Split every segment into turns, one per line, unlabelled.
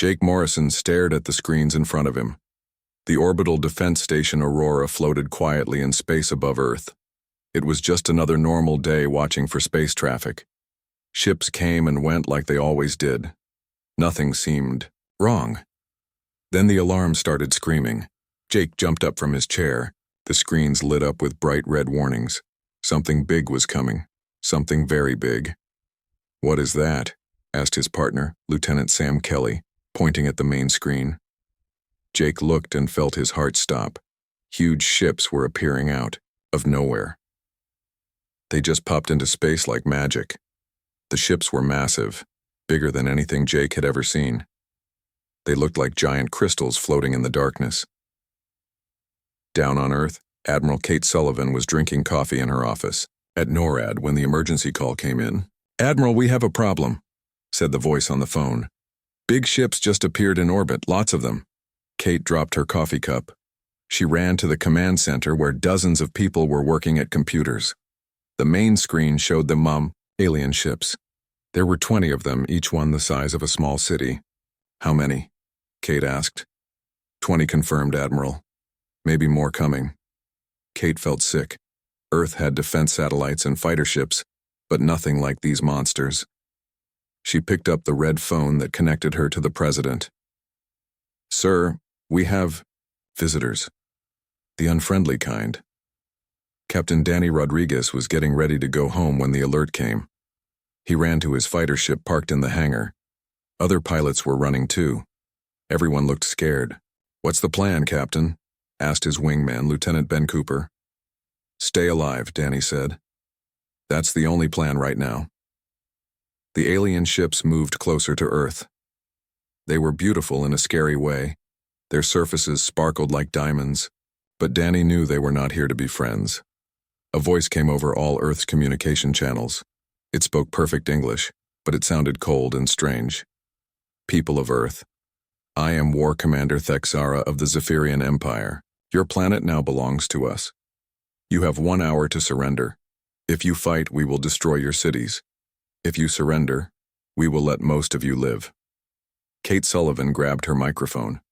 Jake Morrison stared at the screens in front of him. The orbital defense station Aurora floated quietly in space above Earth. It was just another normal day watching for space traffic. Ships came and went like they always did. Nothing seemed wrong. Then the alarm started screaming. Jake jumped up from his chair. The screens lit up with bright red warnings. Something big was coming. Something very big. "What is that?" asked his partner, Lieutenant Sam Kelly, pointing at the main screen. Jake looked and felt his heart stop. Huge ships were appearing out of nowhere. They just popped into space like magic. The ships were massive, bigger than anything Jake had ever seen. They looked like giant crystals floating in the darkness. Down on Earth, Admiral Kate Sullivan was drinking coffee in her office at NORAD when the emergency call came in. "Admiral, we have a problem," said the voice on the phone. "Big ships just appeared in orbit, lots of them." Kate dropped her coffee cup. She ran to the command center where dozens of people were working at computers. The main screen showed them alien ships. There were 20 of them, each one the size of a small city. "How many?" Kate asked. 20 confirmed, Admiral. Maybe more coming." Kate felt sick. Earth had defense satellites and fighter ships, but nothing like these monsters. She picked up the red phone that connected her to the president. "Sir, we have visitors. The unfriendly kind." Captain Danny Rodriguez was getting ready to go home when the alert came. He ran to his fighter ship parked in the hangar. Other pilots were running too. Everyone looked scared. "What's the plan, Captain?" asked his wingman, Lieutenant Ben Cooper. "Stay alive," Danny said. "That's the only plan right now." The alien ships moved closer to Earth. They were beautiful in a scary way. Their surfaces sparkled like diamonds, but Danny knew they were not here to be friends. A voice came over all Earth's communication channels. It spoke perfect English, but it sounded cold and strange. "People of Earth, I am War Commander Thexara of the Zephyrian Empire. Your planet now belongs to us. You have 1 hour to surrender. If you fight, we will destroy your cities. If you surrender, we will let most of you live." Kate Sullivan grabbed her microphone.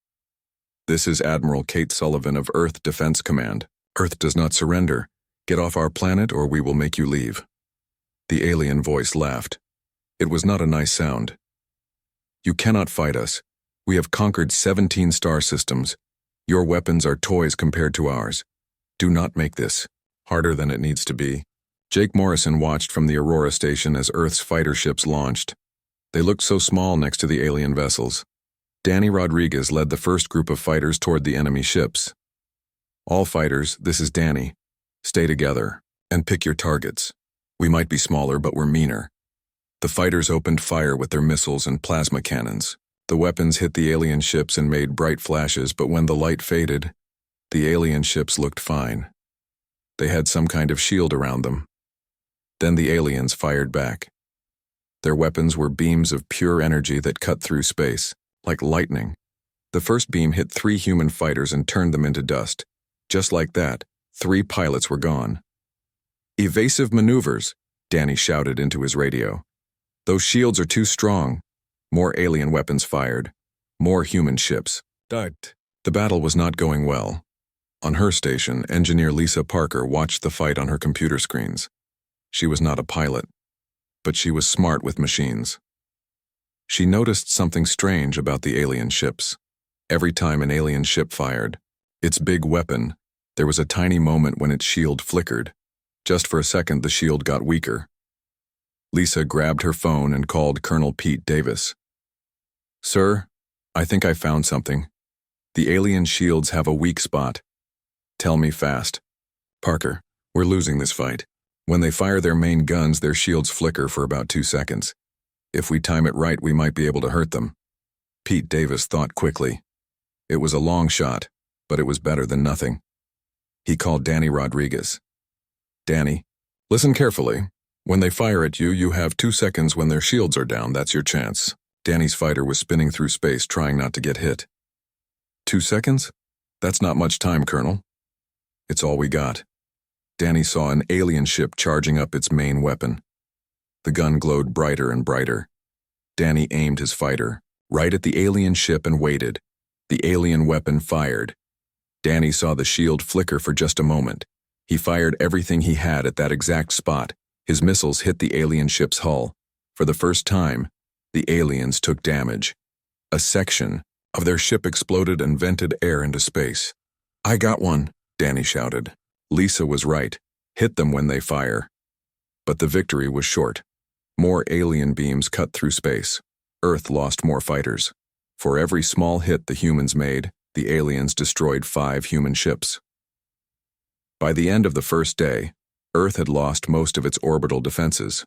"This is Admiral Kate Sullivan of Earth Defense Command. Earth does not surrender. Get off our planet or we will make you leave." The alien voice laughed. It was not a nice sound. "You cannot fight us. We have conquered 17 star systems. Your weapons are toys compared to ours. Do not make this harder than it needs to be." Jake Morrison watched from the Aurora station as Earth's fighter ships launched. They looked so small next to the alien vessels. Danny Rodriguez led the first group of fighters toward the enemy ships. "All fighters, this is Danny. Stay together and pick your targets. We might be smaller, but we're meaner." The fighters opened fire with their missiles and plasma cannons. The weapons hit the alien ships and made bright flashes, but when the light faded, the alien ships looked fine. They had some kind of shield around them. Then the aliens fired back. Their weapons were beams of pure energy that cut through space, like lightning. The first beam hit 3 human fighters and turned them into dust. Just like that, 3 pilots were gone. "Evasive maneuvers," Danny shouted into his radio. "Those shields are too strong." More alien weapons fired. More human ships died. The battle was not going well. On her station, engineer Lisa Parker watched the fight on her computer screens. She was not a pilot, but she was smart with machines. She noticed something strange about the alien ships. Every time an alien ship fired its big weapon, there was a tiny moment when its shield flickered. Just for a second, the shield got weaker. Lisa grabbed her phone and called Colonel Pete Davis. "Sir, I think I found something. The alien shields have a weak spot. Tell me fast." "Parker, we're losing this fight. When they fire their main guns, their shields flicker for about 2 seconds. If we time it right, we might be able to hurt them." Pete Davis thought quickly. It was a long shot, but it was better than nothing. He called Danny Rodriguez. "Danny, listen carefully. When they fire at you, you have 2 seconds when their shields are down. That's your chance." Danny's fighter was spinning through space, trying not to get hit. 2 seconds? That's not much time, Colonel. It's all we got. Danny saw an alien ship charging up its main weapon. The gun glowed brighter and brighter. Danny aimed his fighter. right at the alien ship and waited. The alien weapon fired. Danny saw the shield flicker for just a moment. He fired everything he had at that exact spot. His missiles hit the alien ship's hull. For the first time, the aliens took damage. A section of their ship exploded and vented air into space. "I got one," Danny shouted. Lisa was right. Hit them when they fire. But the victory was short. More alien beams cut through space. Earth lost more fighters. For every small hit the humans made, the aliens destroyed 5 human ships. By the end of the first day, Earth had lost most of its orbital defenses.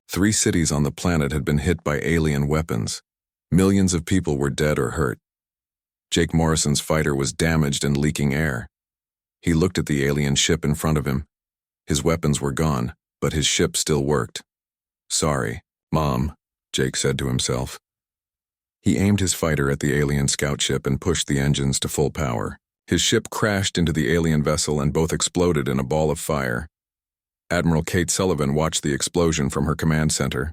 3 cities on the planet had been hit by alien weapons. Millions of people were dead or hurt. Jake Morrison's fighter was damaged and leaking air. He looked at the alien ship in front of him. His weapons were gone, but his ship still worked. "Sorry, Mom," Jake said to himself. He aimed his fighter at the alien scout ship and pushed the engines to full power. His ship crashed into the alien vessel and both exploded in a ball of fire. Admiral Kate Sullivan watched the explosion from her command center.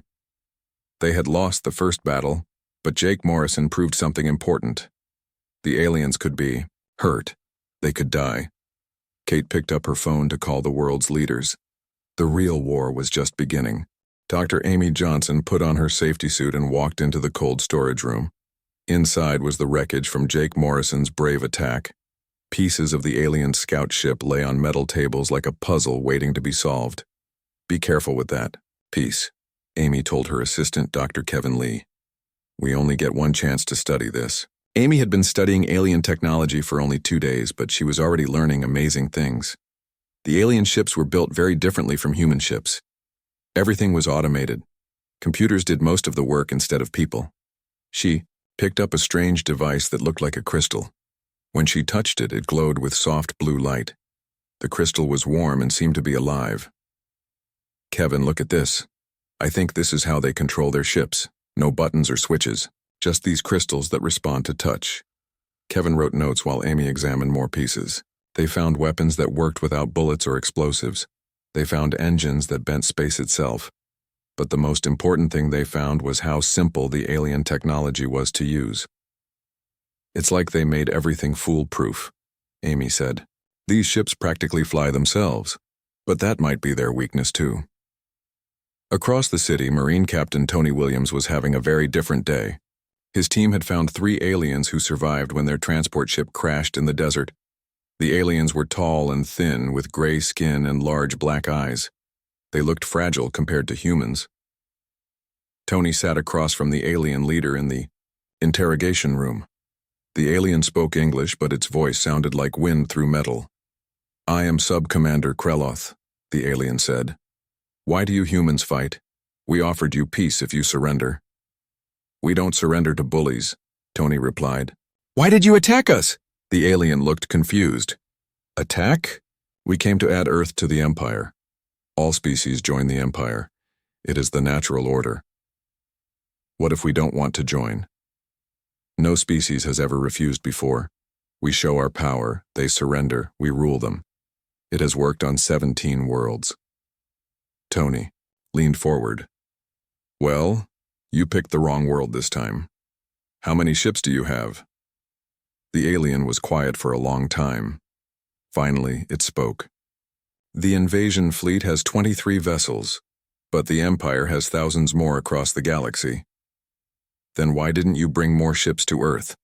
They had lost the first battle, but Jake Morrison proved something important. The aliens could be hurt. They could die. Kate picked up her phone to call the world's leaders. The real war was just beginning. Dr. Amy Johnson put on her safety suit and walked into the cold storage room. Inside was the wreckage from Jake Morrison's brave attack. Pieces of the alien scout ship lay on metal tables like a puzzle waiting to be solved. "Be careful with that piece," Amy told her assistant, Dr. Kevin Lee. "We only get one chance to study this." Amy had been studying alien technology for only 2 days, but she was already learning amazing things. The alien ships were built very differently from human ships. Everything was automated. Computers did most of the work instead of people. She picked up a strange device that looked like a crystal. When she touched it, it glowed with soft blue light. The crystal was warm and seemed to be alive. "Kevin, look at this. I think this is how they control their ships. No buttons or switches. Just these crystals that respond to touch." Kevin wrote notes while Amy examined more pieces. They found weapons that worked without bullets or explosives. They found engines that bent space itself. But the most important thing they found was how simple the alien technology was to use. "It's like they made everything foolproof," Amy said. "These ships practically fly themselves. But that might be their weakness too." Across the city, Marine Captain Tony Williams was having a very different day. His team had found 3 aliens who survived when their transport ship crashed in the desert. The aliens were tall and thin, with gray skin and large black eyes. They looked fragile compared to humans. Tony sat across from the alien leader in the interrogation room. The alien spoke English, but its voice sounded like wind through metal. "I am Sub-Commander Kreloth," the alien said. "Why do you humans fight? We offered you peace if you surrender." "We don't surrender to bullies," Tony replied. "Why did you attack us?" The alien looked confused. "Attack? We came to add Earth to the Empire. All species join the Empire. It is the natural order. What if we don't want to join? No species has ever refused before. We show our power, they surrender, we rule them. It has worked on 17 worlds." Tony leaned forward. "Well, you picked the wrong world this time. How many ships do you have?" The alien was quiet for a long time. Finally, it spoke. "The invasion fleet has 23 vessels, but the Empire has thousands more across the galaxy." "Then why didn't you bring more ships to Earth?"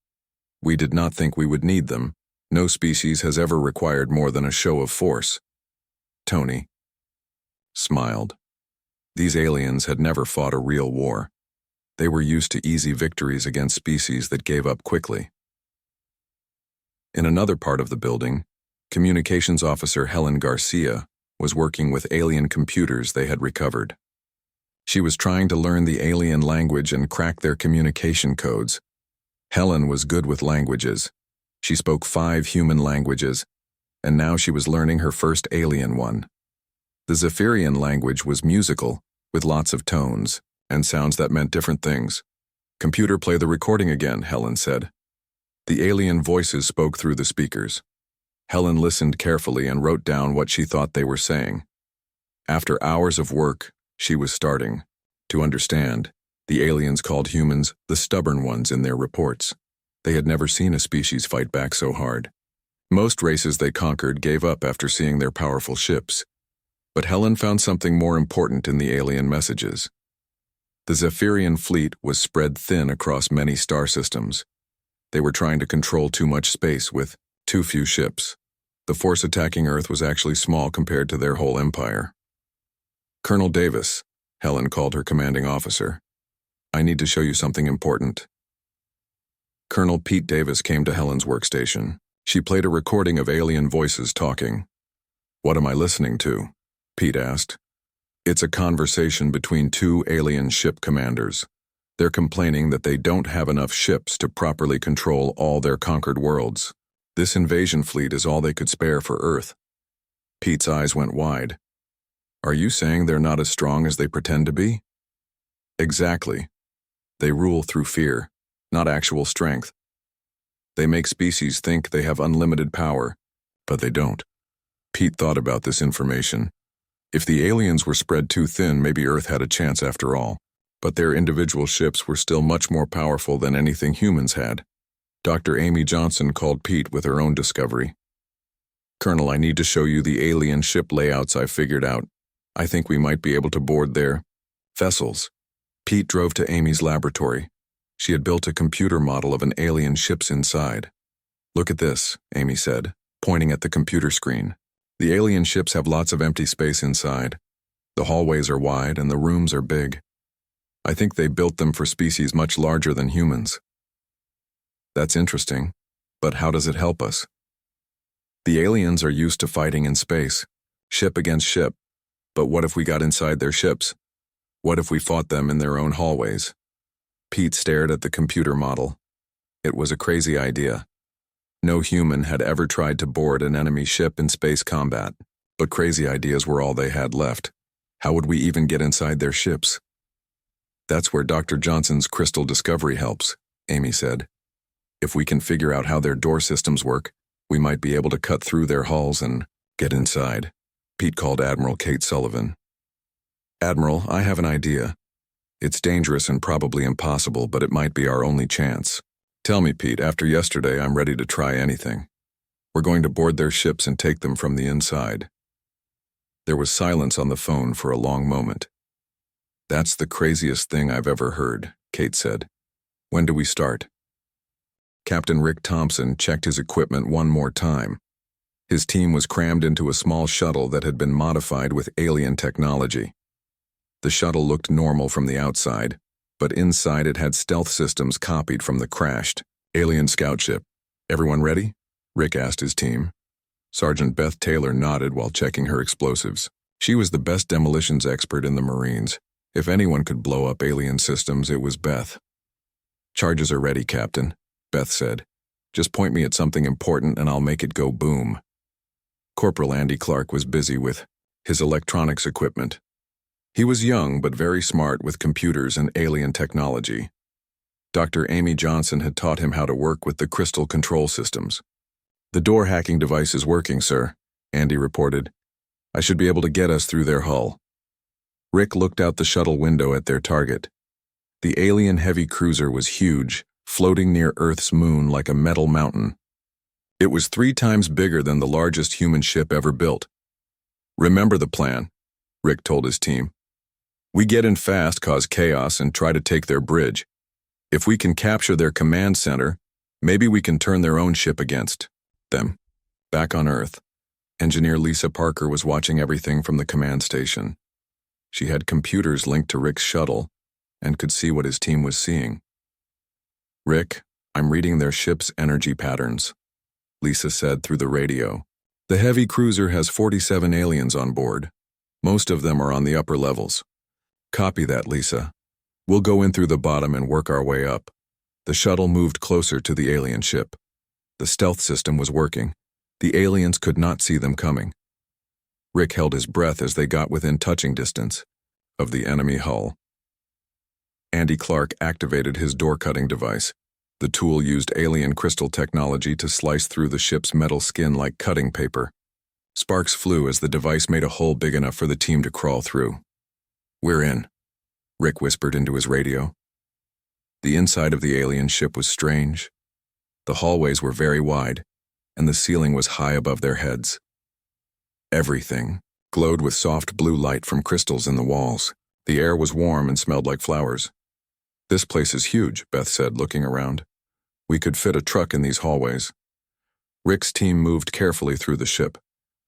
"We did not think we would need them. No species has ever required more than a show of force." Tony smiled. These aliens had never fought a real war. They were used to easy victories against species that gave up quickly. In another part of the building, Communications Officer Helen Garcia was working with alien computers they had recovered. She was trying to learn the alien language and crack their communication codes. Helen was good with languages. She spoke 5 human languages, and now she was learning her first alien one. The Zephyrian language was musical, with lots of tones and sounds that meant different things. "Computer, play the recording again," Helen said. The alien voices spoke through the speakers. Helen listened carefully and wrote down what she thought they were saying. After hours of work, she was starting to understand. The aliens called humans the stubborn ones in their reports. They had never seen a species fight back so hard. Most races they conquered gave up after seeing their powerful ships. But Helen found something more important in the alien messages. The Zephyrian fleet was spread thin across many star systems. They were trying to control too much space with too few ships. The force attacking Earth was actually small compared to their whole empire. Colonel Davis, Helen called her commanding officer. I need to show you something important. Colonel Pete Davis came to Helen's workstation. She played a recording of alien voices talking. What am I listening to? Pete asked. It's a conversation between two alien ship commanders. They're complaining that they don't have enough ships to properly control all their conquered worlds. This invasion fleet is all they could spare for Earth. Pete's eyes went wide. Are you saying they're not as strong as they pretend to be? Exactly. They rule through fear, not actual strength. They make species think they have unlimited power, but they don't. Pete thought about this information. If the aliens were spread too thin, maybe Earth had a chance after all. But their individual ships were still much more powerful than anything humans had. Dr. Amy Johnson called Pete with her own discovery. Colonel, I need to show you the alien ship layouts I figured out. I think we might be able to board their vessels. Pete drove to Amy's laboratory. She had built a computer model of an alien ship's inside. Look at this, Amy said, pointing at the computer screen. The alien ships have lots of empty space inside. The hallways are wide and the rooms are big. I think they built them for species much larger than humans. That's interesting, but how does it help us? The aliens are used to fighting in space, ship against ship, but what if we got inside their ships? What if we fought them in their own hallways? Pete stared at the computer model. It was a crazy idea. No human had ever tried to board an enemy ship in space combat, but crazy ideas were all they had left. How would we even get inside their ships? That's where Dr. Johnson's crystal discovery helps, Amy said. If we can figure out how their door systems work, we might be able to cut through their hulls and get inside. Pete called Admiral Kate Sullivan. Admiral, I have an idea. It's dangerous and probably impossible, but it might be our only chance. Tell me, Pete, after yesterday, I'm ready to try anything. We're going to board their ships and take them from the inside. There was silence on the phone for a long moment. That's the craziest thing I've ever heard, Kate said. When do we start? Captain Rick Thompson checked his equipment one more time. His team was crammed into a small shuttle that had been modified with alien technology. The shuttle looked normal from the outside, but inside it had stealth systems copied from the crashed alien scout ship. Everyone ready? Rick asked his team. Sergeant Beth Taylor nodded while checking her explosives. She was the best demolitions expert in the Marines. If anyone could blow up alien systems, it was Beth. Charges are ready, Captain, Beth said. Just point me at something important and I'll make it go boom. Corporal Andy Clark was busy with his electronics equipment. He was young but very smart with computers and alien technology. Dr. Amy Johnson had taught him how to work with the crystal control systems. The door hacking device is working, sir, Andy reported. I should be able to get us through their hull. Rick looked out the shuttle window at their target. The alien heavy cruiser was huge, floating near Earth's moon like a metal mountain. It was 3 times bigger than the largest human ship ever built. Remember the plan, Rick told his team. We get in fast, cause chaos, and try to take their bridge. If we can capture their command center, maybe we can turn their own ship against them. Back on Earth, engineer Lisa Parker was watching everything from the command station. She had computers linked to Rick's shuttle and could see what his team was seeing. Rick, I'm reading their ship's energy patterns, Lisa said through the radio. The heavy cruiser has 47 aliens on board. Most of them are on the upper levels. Copy that, Lisa. We'll go in through the bottom and work our way up. The shuttle moved closer to the alien ship. The stealth system was working. The aliens could not see them coming. Rick held his breath as they got within touching distance of the enemy hull. Andy Clark activated his door-cutting device. The tool used alien crystal technology to slice through the ship's metal skin like cutting paper. Sparks flew as the device made a hole big enough for the team to crawl through. We're in, Rick whispered into his radio. The inside of the alien ship was strange. The hallways were very wide, and the ceiling was high above their heads. Everything glowed with soft blue light from crystals in the walls. The air was warm and smelled like flowers. "This place is huge," Beth said, looking around. "We could fit a truck in these hallways." Rick's team moved carefully through the ship.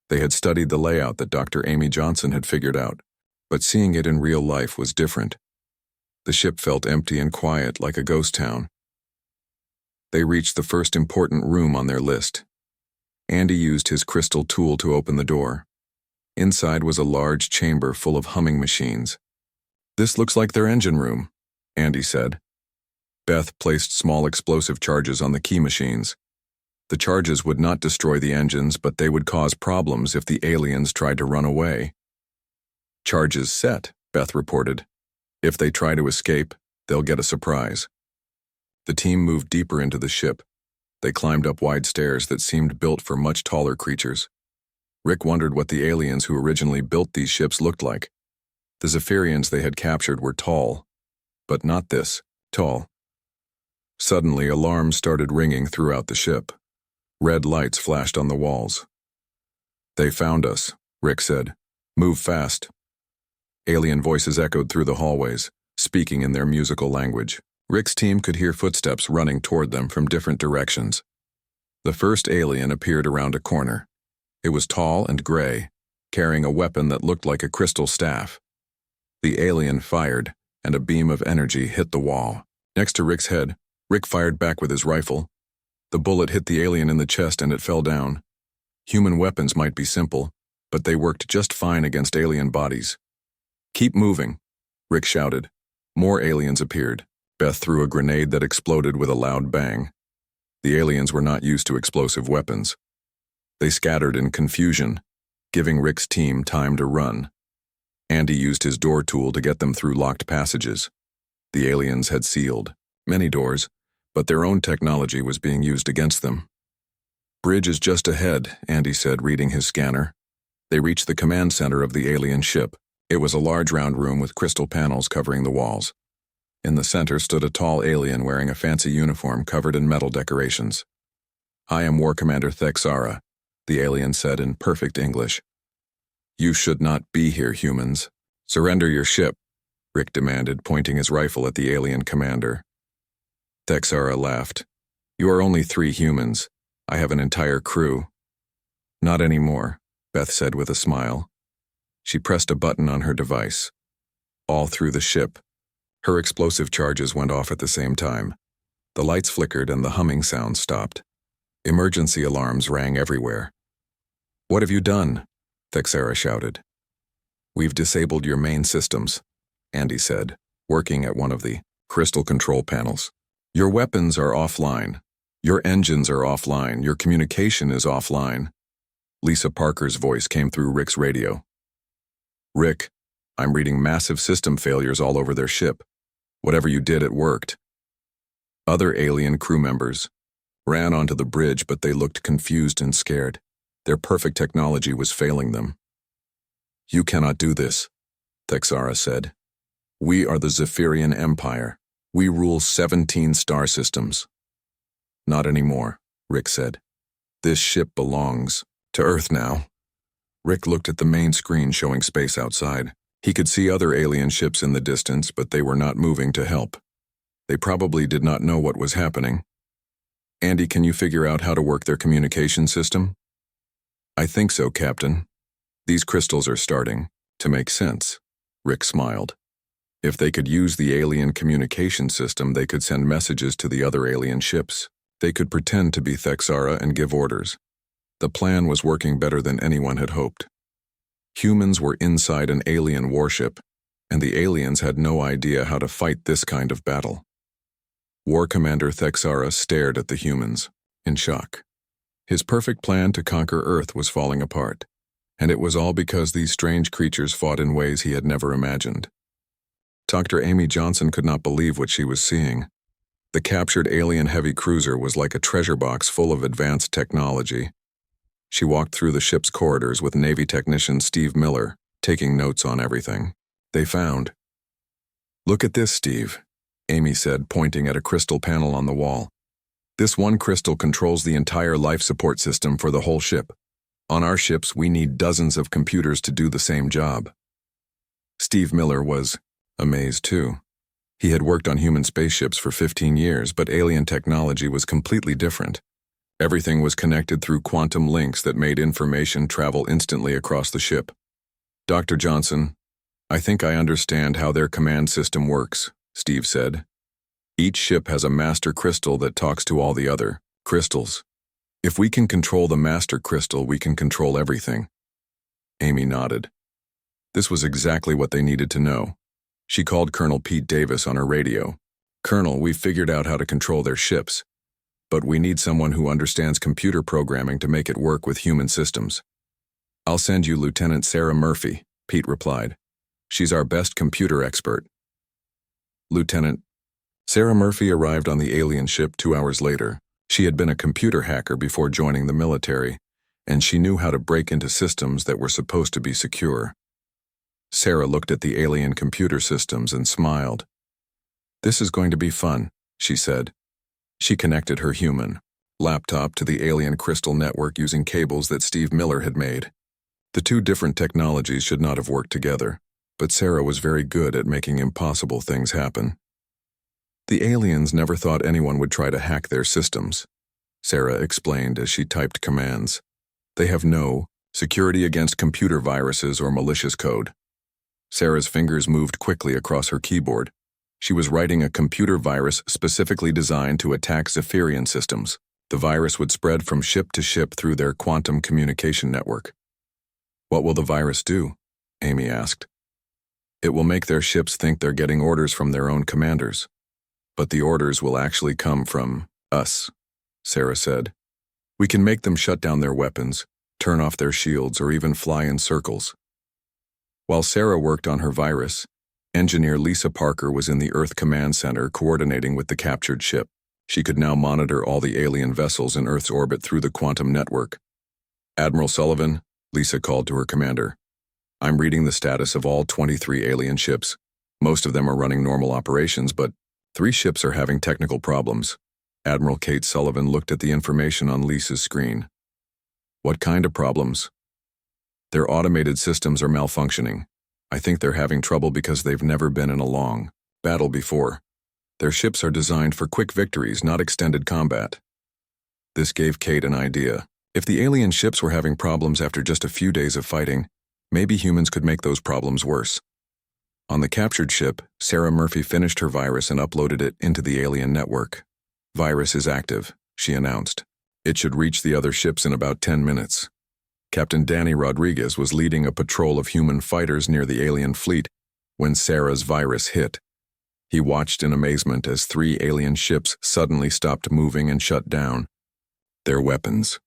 They had studied the layout that Dr. Amy Johnson had figured out, but seeing it in real life was different. The ship felt empty and quiet, like a ghost town. They reached the first important room on their list. Andy used his crystal tool to open the door. Inside was a large chamber full of humming machines. "This looks like their engine room," Andy said. Beth placed small explosive charges on the key machines. The charges would not destroy the engines, but they would cause problems if the aliens tried to run away. "Charges set," Beth reported. "If they try to escape, they'll get a surprise." The team moved deeper into the ship. They climbed up wide stairs that seemed built for much taller creatures. Rick wondered what the aliens who originally built these ships looked like. The Zephyrians they had captured were tall, but not this tall. Suddenly, alarms started ringing throughout the ship. Red lights flashed on the walls. "They found us," Rick said. "Move fast." Alien voices echoed through the hallways, speaking in their musical language. Rick's team could hear footsteps running toward them from different directions. The first alien appeared around a corner. It was tall and gray, carrying a weapon that looked like a crystal staff. The alien fired, and a beam of energy hit the wall. Next to Rick's head, Rick fired back with his rifle. The bullet hit the alien in the chest and it fell down. Human weapons might be simple, but they worked just fine against alien bodies. "Keep moving," Rick shouted. More aliens appeared. Beth threw a grenade that exploded with a loud bang. The aliens were not used to explosive weapons. They scattered in confusion, giving Rick's team time to run. Andy used his door tool to get them through locked passages. The aliens had sealed many doors, but their own technology was being used against them. "Bridge is just ahead," Andy said, reading his scanner. They reached the command center of the alien ship. It was a large round room with crystal panels covering the walls. In the center stood a tall alien wearing a fancy uniform covered in metal decorations. "I am War Commander Thexara," the alien said in perfect English. "You should not be here, humans. Surrender your ship," Rick demanded, pointing his rifle at the alien commander. Thexara laughed. "You are only 3 humans. I have an entire crew." "Not anymore," Beth said with a smile. She pressed a button on her device. All through the ship, her explosive charges went off at the same time. The lights flickered and the humming sound stopped. Emergency alarms rang everywhere. "What have you done?" Thexara shouted. "We've disabled your main systems," Andy said, working at one of the crystal control panels. "Your weapons are offline. Your engines are offline. Your communication is offline." Lisa Parker's voice came through Rick's radio. "Rick, I'm reading massive system failures all over their ship. Whatever you did, it worked." Other alien crew members ran onto the bridge, but they looked confused and scared. Their perfect technology was failing them. "You cannot do this," Thexara said. "We are the Zephyrian Empire. We rule 17 star systems." "Not anymore," Rick said. "This ship belongs to Earth now." Rick looked at the main screen showing space outside. He could see other alien ships in the distance, but they were not moving to help. They probably did not know what was happening. "Andy, can you figure out how to work their communication system?" "I think so, Captain. These crystals are starting to make sense." Rick smiled. If they could use the alien communication system, they could send messages to the other alien ships. They could pretend to be Thexara and give orders. The plan was working better than anyone had hoped. Humans were inside an alien warship, and the aliens had no idea how to fight this kind of battle. War Commander Thexara stared at the humans, in shock. His perfect plan to conquer Earth was falling apart, and it was all because these strange creatures fought in ways he had never imagined. Dr. Amy Johnson could not believe what she was seeing. The captured alien heavy cruiser was like a treasure box full of advanced technology. She walked through the ship's corridors with Navy technician Steve Miller, taking notes on everything they found. "Look at this, Steve," Amy said, pointing at a crystal panel on the wall. This one crystal controls the entire life support system for the whole ship. On our ships, we need dozens of computers to do the same job. Steve Miller was amazed too. He had worked on human spaceships for 15 years, but alien technology was completely different. Everything was connected through quantum links that made information travel instantly across the ship. Dr. Johnson, I think I understand how their command system works, Steve said. Each ship has a master crystal that talks to all the other crystals. If we can control the master crystal, we can control everything. Amy nodded. This was exactly what they needed to know. She called Colonel Pete Davis on her radio. Colonel, we've figured out how to control their ships, but we need someone who understands computer programming to make it work with human systems. I'll send you Lieutenant Sarah Murphy, Pete replied. She's our best computer expert. Lieutenant Sarah Murphy arrived on the alien ship 2 hours later. She had been a computer hacker before joining the military, and she knew how to break into systems that were supposed to be secure. Sarah looked at the alien computer systems and smiled. This is going to be fun, she said. She connected her human laptop to the alien crystal network using cables that Steve Miller had made. The two different technologies should not have worked together, but Sarah was very good at making impossible things happen. The aliens never thought anyone would try to hack their systems, Sarah explained as she typed commands. They have no security against computer viruses or malicious code. Sarah's fingers moved quickly across her keyboard. She was writing a computer virus specifically designed to attack Zephyrian systems. The virus would spread from ship to ship through their quantum communication network. What will the virus do? Amy asked. It will make their ships think they're getting orders from their own commanders. But the orders will actually come from us, Sarah said. We can make them shut down their weapons, turn off their shields, or even fly in circles. While Sarah worked on her virus, engineer Lisa Parker was in the Earth Command Center coordinating with the captured ship. She could now monitor all the alien vessels in Earth's orbit through the quantum network. Admiral Sullivan, Lisa called to her commander. I'm reading the status of all 23 alien ships. Most of them are running normal operations, but 3 ships are having technical problems. Admiral Kate Sullivan looked at the information on Lisa's screen. What kind of problems? Their automated systems are malfunctioning. I think they're having trouble because they've never been in a long battle before. Their ships are designed for quick victories, not extended combat. This gave Kate an idea. If the alien ships were having problems after just a few days of fighting, maybe humans could make those problems worse. On the captured ship, Sarah Murphy finished her virus and uploaded it into the alien network. Virus is active, she announced. It should reach the other ships in about 10 minutes. Captain Danny Rodriguez was leading a patrol of human fighters near the alien fleet when Sarah's virus hit. He watched in amazement as 3 alien ships suddenly stopped moving and shut down. Their weapons.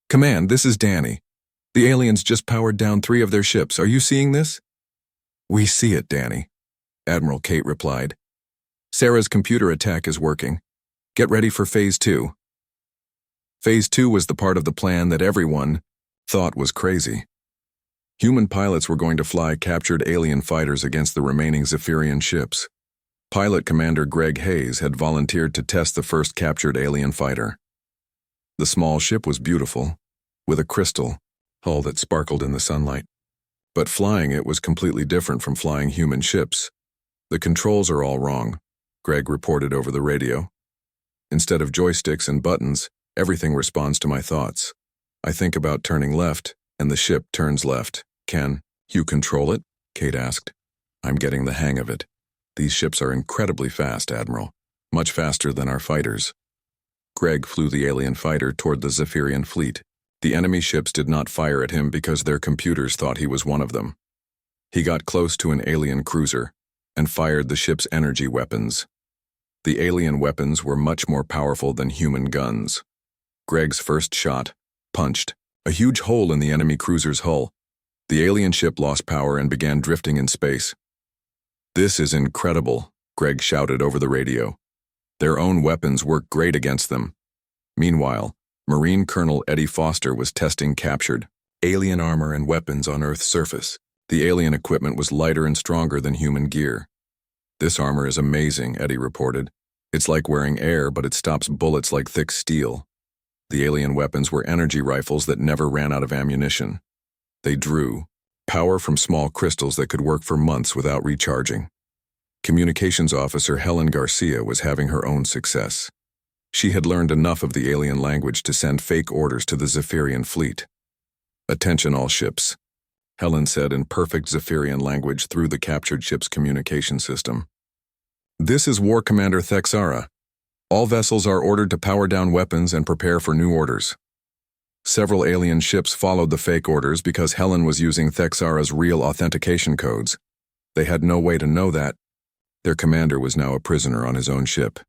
Command, this is Danny. The aliens just powered down 3 of their ships. Are you seeing this? We see it, Danny, Admiral Kate replied. Sarah's computer attack is working. Get ready for Phase 2. Phase 2 was the part of the plan that everyone thought was crazy. Human pilots were going to fly captured alien fighters against the remaining Zephyrian ships. Pilot Commander Greg Hayes had volunteered to test the first captured alien fighter. The small ship was beautiful, with a crystal hull that sparkled in the sunlight. But flying it was completely different from flying human ships. The controls are all wrong, Greg reported over the radio. Instead of joysticks and buttons, everything responds to my thoughts. I think about turning left, and the ship turns left. Can you control it? Kate asked. I'm getting the hang of it. These ships are incredibly fast, Admiral. Much faster than our fighters. Greg flew the alien fighter toward the Zephyrian fleet. The enemy ships did not fire at him because their computers thought he was one of them. He got close to an alien cruiser and fired the ship's energy weapons. The alien weapons were much more powerful than human guns. Greg's first shot punched a huge hole in the enemy cruiser's hull. The alien ship lost power and began drifting in space. This is incredible, Greg shouted over the radio. Their own weapons work great against them. Meanwhile, Marine Colonel Eddie Foster was testing captured alien armor and weapons on Earth's surface. The alien equipment was lighter and stronger than human gear. "This armor is amazing," Eddie reported. "It's like wearing air, but it stops bullets like thick steel." The alien weapons were energy rifles that never ran out of ammunition. They drew power from small crystals that could work for months without recharging. Communications officer Helen Garcia was having her own success. She had learned enough of the alien language to send fake orders to the Zephyrian fleet. "Attention all ships," Helen said in perfect Zephyrian language through the captured ship's communication system. "This is War Commander Thexara. All vessels are ordered to power down weapons and prepare for new orders." Several alien ships followed the fake orders because Helen was using Thexara's real authentication codes. They had no way to know that. Their commander was now a prisoner on his own ship.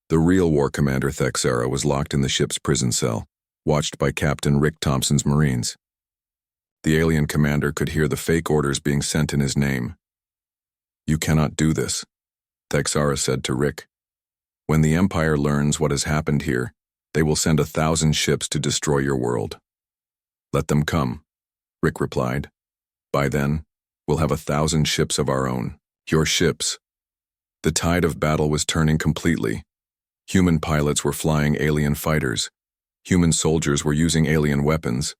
The real War Commander Thexara was locked in the ship's prison cell, watched by Captain Rick Thompson's Marines. The alien commander could hear the fake orders being sent in his name. "You cannot do this," Thexara said to Rick. "When the Empire learns what has happened here, they will send 1,000 ships to destroy your world." "Let them come," Rick replied. "By then, we'll have 1,000 ships of our own. Your ships." The tide of battle was turning completely. Human pilots were flying alien fighters. Human soldiers were using alien weapons.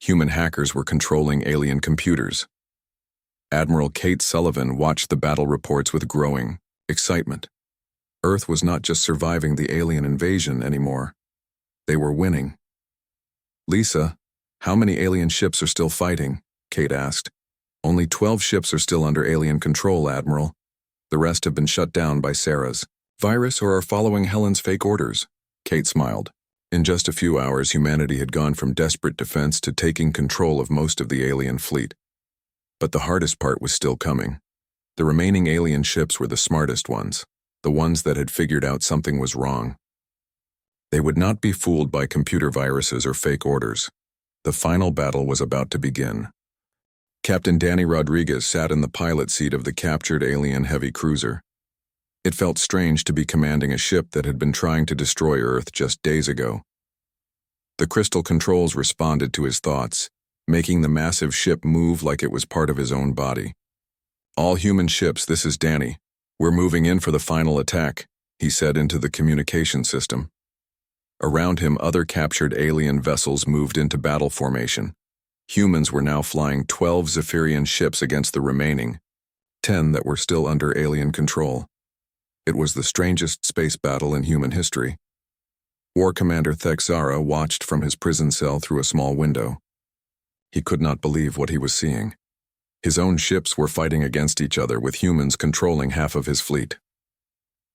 Human hackers were controlling alien computers. Admiral Kate Sullivan watched the battle reports with growing excitement. Earth was not just surviving the alien invasion anymore. They were winning. "Lisa, how many alien ships are still fighting?" Kate asked. "Only 12 ships are still under alien control, Admiral. The rest have been shut down by Sarah's virus or are following Helen's fake orders." Kate smiled. In just a few hours, humanity had gone from desperate defense to taking control of most of the alien fleet. But the hardest part was still coming. The remaining alien ships were the smartest ones, the ones that had figured out something was wrong. They would not be fooled by computer viruses or fake orders. The final battle was about to begin. Captain Danny Rodriguez sat in the pilot seat of the captured alien heavy cruiser. It felt strange to be commanding a ship that had been trying to destroy Earth just days ago. The crystal controls responded to his thoughts, making the massive ship move like it was part of his own body. "All human ships, this is Danny. We're moving in for the final attack," he said into the communication system. Around him, other captured alien vessels moved into battle formation. Humans were now flying 12 Zephyrian ships against the remaining 10 that were still under alien control. It was the strangest space battle in human history. War Commander Thexara watched from his prison cell through a small window. He could not believe what he was seeing. His own ships were fighting against each other with humans controlling half of his fleet.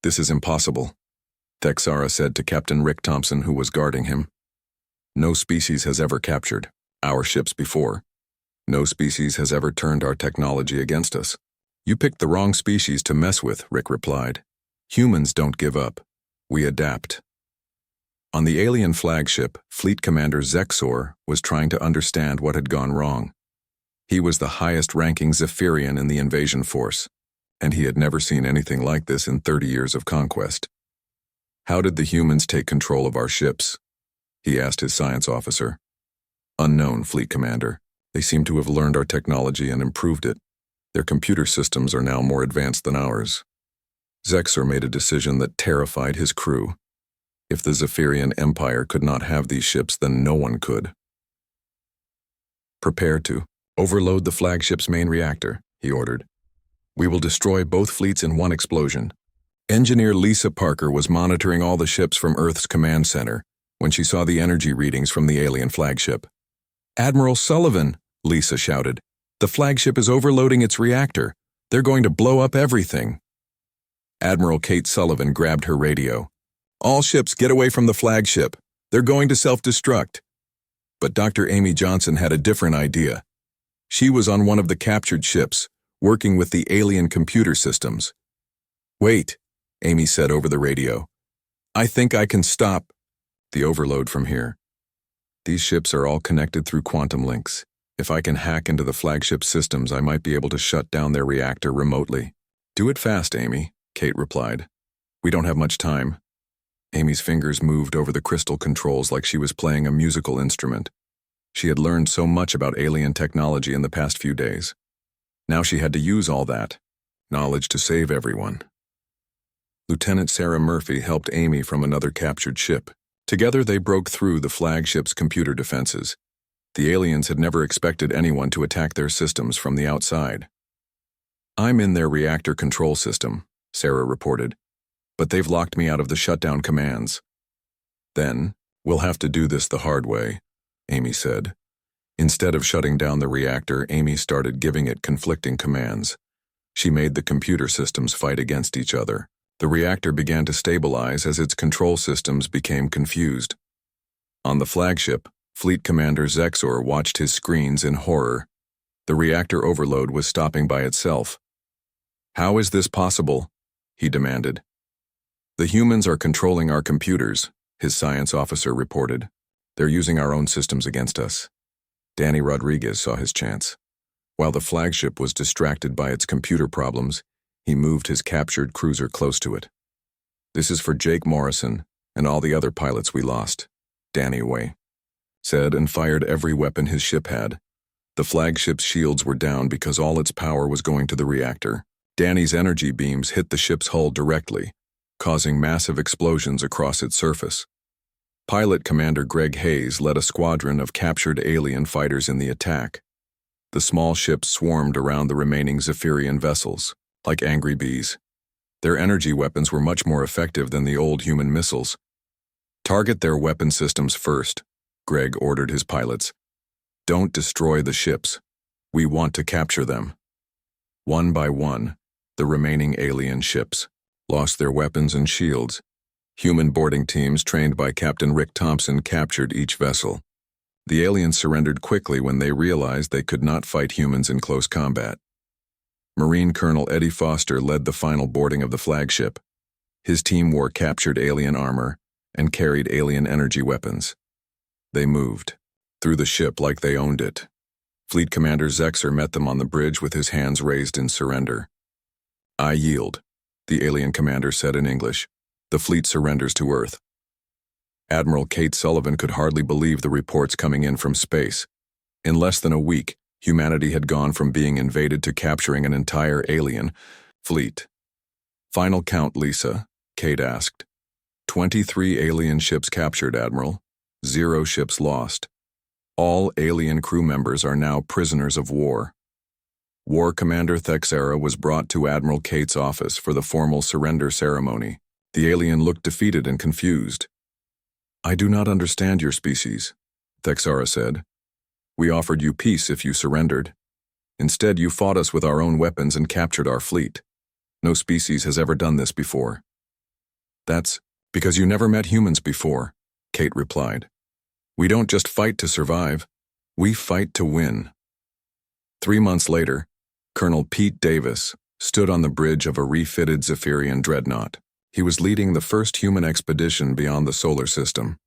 "This is impossible," Thexara said to Captain Rick Thompson, who was guarding him. "No species has ever captured our ships before. No species has ever turned our technology against us." "You picked the wrong species to mess with," Rick replied. "Humans don't give up. We adapt." On the alien flagship, Fleet Commander Zexor was trying to understand what had gone wrong. He was the highest-ranking Zephyrian in the invasion force, and he had never seen anything like this in 30 years of conquest. "How did the humans take control of our ships?" he asked his science officer. "Unknown, Fleet Commander. They seem to have learned our technology and improved it. Their computer systems are now more advanced than ours." Zexor made a decision that terrified his crew. If the Zephyrian Empire could not have these ships, then no one could. "Prepare to overload the flagship's main reactor," he ordered. "We will destroy both fleets in one explosion." Engineer Lisa Parker was monitoring all the ships from Earth's command center when she saw the energy readings from the alien flagship. "Admiral Sullivan," Lisa shouted, "the flagship is overloading its reactor. They're going to blow up everything." Admiral Kate Sullivan grabbed her radio. "All ships, get away from the flagship. They're going to self-destruct." But Dr. Amy Johnson had a different idea. She was on one of the captured ships, working with the alien computer systems. "Wait," Amy said over the radio. "I think I can stop the overload from here. These ships are all connected through quantum links. If I can hack into the flagship systems, I might be able to shut down their reactor remotely." "Do it fast, Amy," Kate replied. "We don't have much time." Amy's fingers moved over the crystal controls like she was playing a musical instrument. She had learned so much about alien technology in the past few days. Now she had to use all that. knowledge to save everyone. Lieutenant Sarah Murphy helped Amy from another captured ship. Together they broke through the flagship's computer defenses. The aliens had never expected anyone to attack their systems from the outside. "I'm in their reactor control system," Sarah reported, "but they've locked me out of the shutdown commands." "Then, we'll have to do this the hard way," Amy said. Instead of shutting down the reactor, Amy started giving it conflicting commands. She made the computer systems fight against each other. The reactor began to stabilize as its control systems became confused. On the flagship, Fleet Commander Zexor watched his screens in horror. The reactor overload was stopping by itself. "How is this possible?" he demanded. "The humans are controlling our computers," his science officer reported. "They're using our own systems against us." Danny Rodriguez saw his chance. While the flagship was distracted by its computer problems, he moved his captured cruiser close to it. "This is for Jake Morrison and all the other pilots we lost," Danny said, and fired every weapon his ship had. The flagship's shields were down because all its power was going to the reactor. Danny's energy beams hit the ship's hull directly, causing massive explosions across its surface. Pilot Commander Greg Hayes led a squadron of captured alien fighters in the attack. The small ships swarmed around the remaining Zephyrian vessels, like angry bees. Their energy weapons were much more effective than the old human missiles. "Target their weapon systems first," Greg ordered his pilots. "Don't destroy the ships. We want to capture them." One by one, the remaining alien ships lost their weapons and shields. Human boarding teams trained by Captain Rick Thompson captured each vessel. The aliens surrendered quickly when they realized they could not fight humans in close combat. Marine Colonel Eddie Foster led the final boarding of the flagship. His team wore captured alien armor and carried alien energy weapons. They moved through the ship like they owned it. Fleet Commander Zexor met them on the bridge with his hands raised in surrender. "I yield," the alien commander said in English. "The fleet surrenders to Earth." Admiral Kate Sullivan could hardly believe the reports coming in from space. In less than a week, humanity had gone from being invaded to capturing an entire alien fleet. "Final count, Lisa," Kate asked. 23 alien ships captured, Admiral. 0 ships lost. All alien crew members are now prisoners of war. War Commander Thexera was brought to Admiral Kate's office for the formal surrender ceremony. The alien looked defeated and confused. "I do not understand your species," Thexera said. "We offered you peace if you surrendered. Instead, you fought us with our own weapons and captured our fleet. No species has ever done this before." "That's because you never met humans before," Kate replied. "We don't just fight to survive. We fight to win." 3 months later, Colonel Pete Davis stood on the bridge of a refitted Zephyrian dreadnought. He was leading the first human expedition beyond the solar system.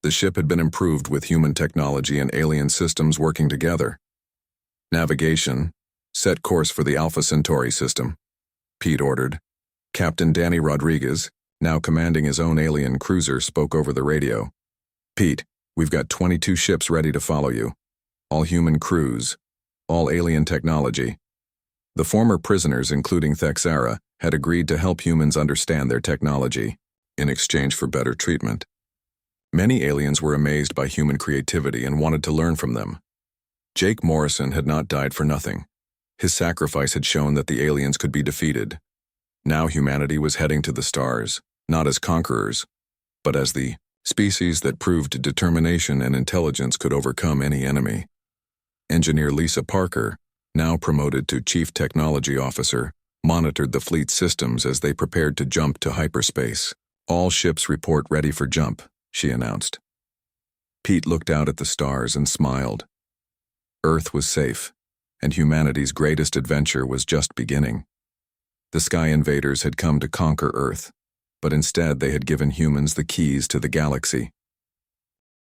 The ship had been improved with human technology and alien systems working together. "Navigation, set course for the Alpha Centauri system," Pete ordered. Captain Danny Rodriguez, now commanding his own alien cruiser, spoke over the radio. "Pete, we've got 22 ships ready to follow you. All human crews, all alien technology." The former prisoners, including Thexera, had agreed to help humans understand their technology in exchange for better treatment. Many aliens were amazed by human creativity and wanted to learn from them. Jake Morrison had not died for nothing. His sacrifice had shown that the aliens could be defeated. Now humanity was heading to the stars, not as conquerors, but as the species that proved determination and intelligence could overcome any enemy. Engineer Lisa Parker, now promoted to Chief Technology Officer, monitored the fleet systems as they prepared to jump to hyperspace. "All ships report ready for jump," she announced. Pete looked out at the stars and smiled. Earth was safe, and humanity's greatest adventure was just beginning. The Sky Invaders had come to conquer Earth, but instead they had given humans the keys to the galaxy.